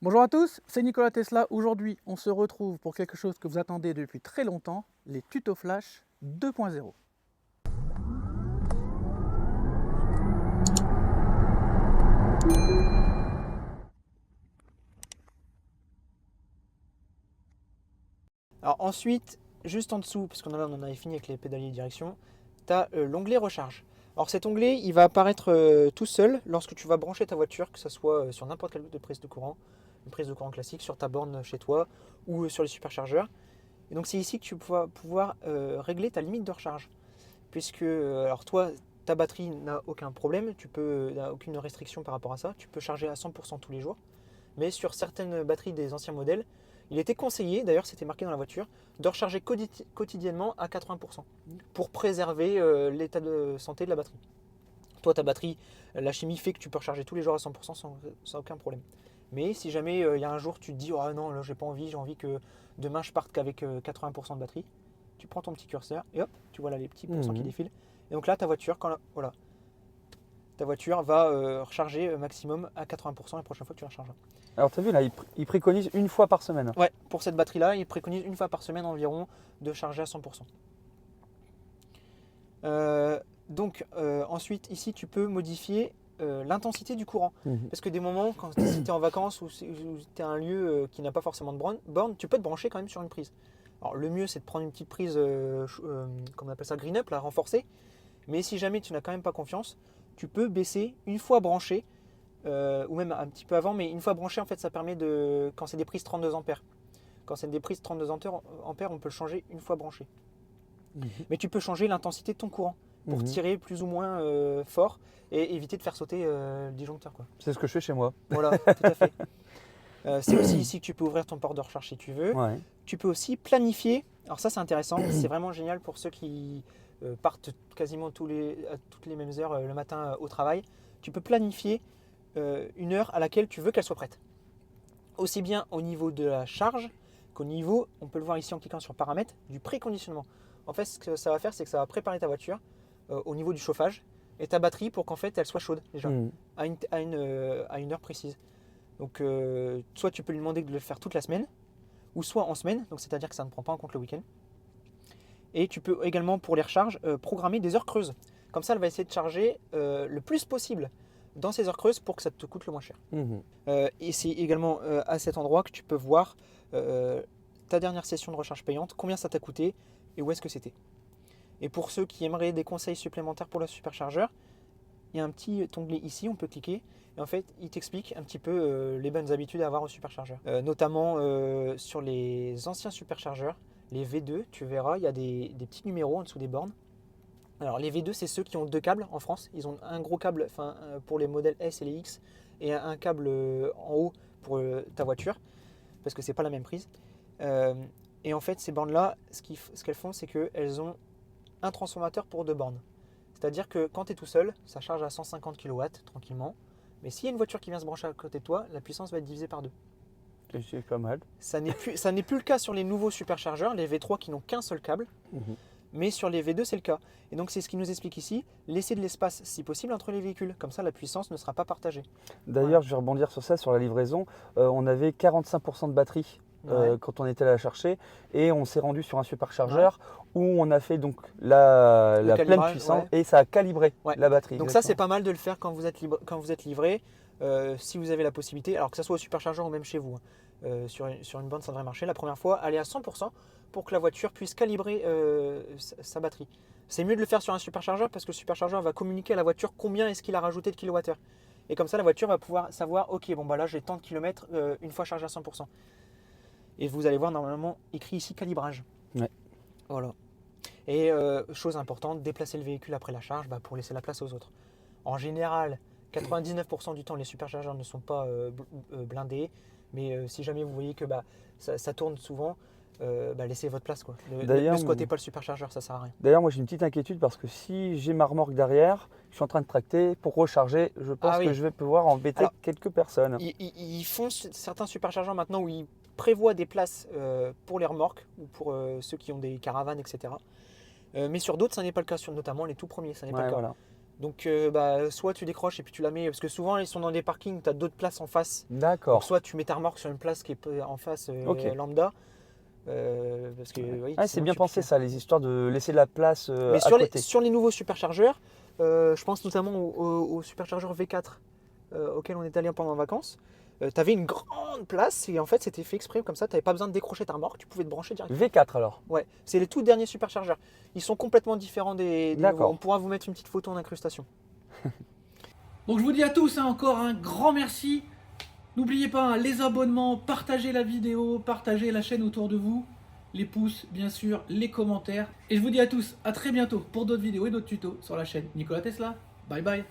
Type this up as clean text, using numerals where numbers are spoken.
Bonjour à tous, c'est Nicolas Tesla. Aujourd'hui, on se retrouve pour quelque chose que vous attendez depuis très longtemps, les tutos flash 2.0. Alors ensuite, juste en dessous, parce qu'on en avait fini avec les pédaliers de direction, tu as l'onglet recharge. Alors cet onglet, il va apparaître tout seul lorsque tu vas brancher ta voiture, que ce soit sur n'importe quelle prise de courant, une prise de courant classique, sur ta borne chez toi ou sur les superchargeurs. Et donc c'est ici que tu vas pouvoir régler ta limite de recharge. Puisque, alors toi, ta batterie n'a aucun problème, n'a aucune restriction par rapport à ça, tu peux charger à 100% tous les jours. Mais sur certaines batteries des anciens modèles, il était conseillé, d'ailleurs c'était marqué dans la voiture, de recharger quotidiennement à 80% pour préserver l'état de santé de la batterie. Toi, ta batterie, la chimie fait que tu peux recharger tous les jours à 100% sans aucun problème. Mais si jamais il y a un jour tu te dis oh non, là j'ai pas envie, j'ai envie que demain je parte qu'avec 80% de batterie, tu prends ton petit curseur et hop, tu vois là les petits pourcents qui défilent. Et donc là ta voiture, voilà, ta voiture va recharger maximum à 80% la prochaine fois que tu la rechargeras. Alors tu as vu là, il préconise une fois par semaine. Ouais, pour cette batterie-là, il préconise une fois par semaine environ de charger à 100%. Ensuite, ici, tu peux modifier l'intensité du courant. Parce que des moments, quand tu es en vacances ou tu es à un lieu qui n'a pas forcément de borne, tu peux te brancher quand même sur une prise. Alors le mieux, c'est de prendre une petite prise, comment on appelle ça, green up, la renforcée. Mais si jamais tu n'as quand même pas confiance, tu peux baisser une fois branché, ou même un petit peu avant, mais une fois branché, en fait, ça permet de, quand c'est des prises 32 ampères. Quand c'est des prises 32 ampères, on peut le changer une fois branché. Mais tu peux changer l'intensité de ton courant pour tirer plus ou moins fort et éviter de faire sauter le disjoncteur, quoi. C'est ce que je fais chez moi. Voilà, tout à fait. C'est aussi ici que tu peux ouvrir ton port de recharge si tu veux. Ouais. Tu peux aussi planifier. Alors ça, c'est intéressant. C'est vraiment génial pour ceux qui partent quasiment à toutes les mêmes heures le matin au travail. Tu peux planifier une heure à laquelle tu veux qu'elle soit prête. Aussi bien au niveau de la charge qu'au niveau, on peut le voir ici en cliquant sur paramètres, du préconditionnement. En fait, ce que ça va faire, c'est que ça va préparer ta voiture au niveau du chauffage et ta batterie pour qu'en fait elle soit chaude déjà à une heure précise. Donc soit tu peux lui demander de le faire toute la semaine, ou soit en semaine, donc c'est-à-dire que ça ne prend pas en compte le week-end. Et tu peux également pour les recharges programmer des heures creuses. Comme ça, elle va essayer de charger le plus possible dans ces heures creuses pour que ça te coûte le moins cher. Et c'est également à cet endroit que tu peux voir ta dernière session de recharge payante, combien ça t'a coûté et où est-ce que c'était. Et pour ceux qui aimeraient des conseils supplémentaires pour le superchargeur, il y a un petit onglet ici, on peut cliquer et en fait il t'explique un petit peu les bonnes habitudes à avoir au superchargeur. Notamment sur les anciens superchargeurs, les V2, tu verras, il y a des petits numéros en dessous des bornes. Alors les V2, c'est ceux qui ont deux câbles en France. Ils ont un gros câble pour les modèles S et les X et un câble en haut pour ta voiture parce que c'est pas la même prise. Et en fait, ces bornes-là, ce qu'elles font, c'est qu'elles ont un transformateur pour deux bornes. C'est-à-dire que quand tu es tout seul, ça charge à 150 kW tranquillement. Mais s'il y a une voiture qui vient se brancher à côté de toi, la puissance va être divisée par deux. C'est pas mal. Ça n'est plus le cas sur les nouveaux superchargeurs, les V3 qui n'ont qu'un seul câble. Mais sur les V2, c'est le cas. Et donc, c'est ce qui nous explique ici, laisser de l'espace, si possible, entre les véhicules. Comme ça, la puissance ne sera pas partagée. D'ailleurs, je vais rebondir sur ça, sur la livraison. On avait 45% de batterie quand on était allé la chercher et on s'est rendu sur un superchargeur où on a fait donc la pleine puissance et ça a calibré la batterie. Donc ça, c'est pas mal de le faire quand vous êtes livré, si vous avez la possibilité, alors que ça soit au superchargeur ou même chez vous. Sur une borne, ça devrait marcher. La première fois, aller à 100% pour que la voiture puisse calibrer sa batterie. C'est mieux de le faire sur un superchargeur parce que le superchargeur va communiquer à la voiture combien est-ce qu'il a rajouté de kilowattheures. Et comme ça, la voiture va pouvoir savoir, ok, bon bah là j'ai tant de kilomètres une fois chargé à 100%. Et vous allez voir normalement écrit ici calibrage. Ouais. Voilà. Et chose importante, déplacer le véhicule après la charge pour laisser la place aux autres. En général, 99% du temps, les superchargeurs ne sont pas blindés. Mais si jamais vous voyez que ça tourne souvent, laissez votre place. Ne squattez pas le superchargeur, ça sert à rien. D'ailleurs, moi j'ai une petite inquiétude parce que si j'ai ma remorque derrière, je suis en train de tracter pour recharger, je pense que je vais pouvoir embêter quelques personnes. Ils font certains superchargeurs maintenant où ils prévoient des places pour les remorques ou pour ceux qui ont des caravanes, etc. Mais sur d'autres, ça n'est pas le cas, notamment les tout premiers, ça n'est pas le cas. Voilà. Donc soit tu décroches et puis tu la mets, parce que souvent ils sont dans des parkings, tu as d'autres places en face. D'accord. Donc soit tu mets ta remorque sur une place qui est en face lambda. Parce que, oui, c'est bien pensé ça, les histoires de laisser de la place Mais à côté. sur les nouveaux superchargeurs, je pense notamment au superchargeur V4 auquel on est allé pendant les vacances. Tu avais une grande place et en fait c'était fait exprès comme ça, tu n'avais pas besoin de décrocher ta remorque, tu pouvais te brancher directement. V4 alors? Ouais, c'est les tout derniers superchargeurs. Ils sont complètement différents des nouveaux. On pourra vous mettre une petite photo en incrustation. Donc je vous dis à tous encore un grand merci. N'oubliez pas les abonnements, partagez la vidéo, partagez la chaîne autour de vous, les pouces bien sûr, les commentaires. Et je vous dis à tous à très bientôt pour d'autres vidéos et d'autres tutos sur la chaîne Nikola Tesla. Bye bye.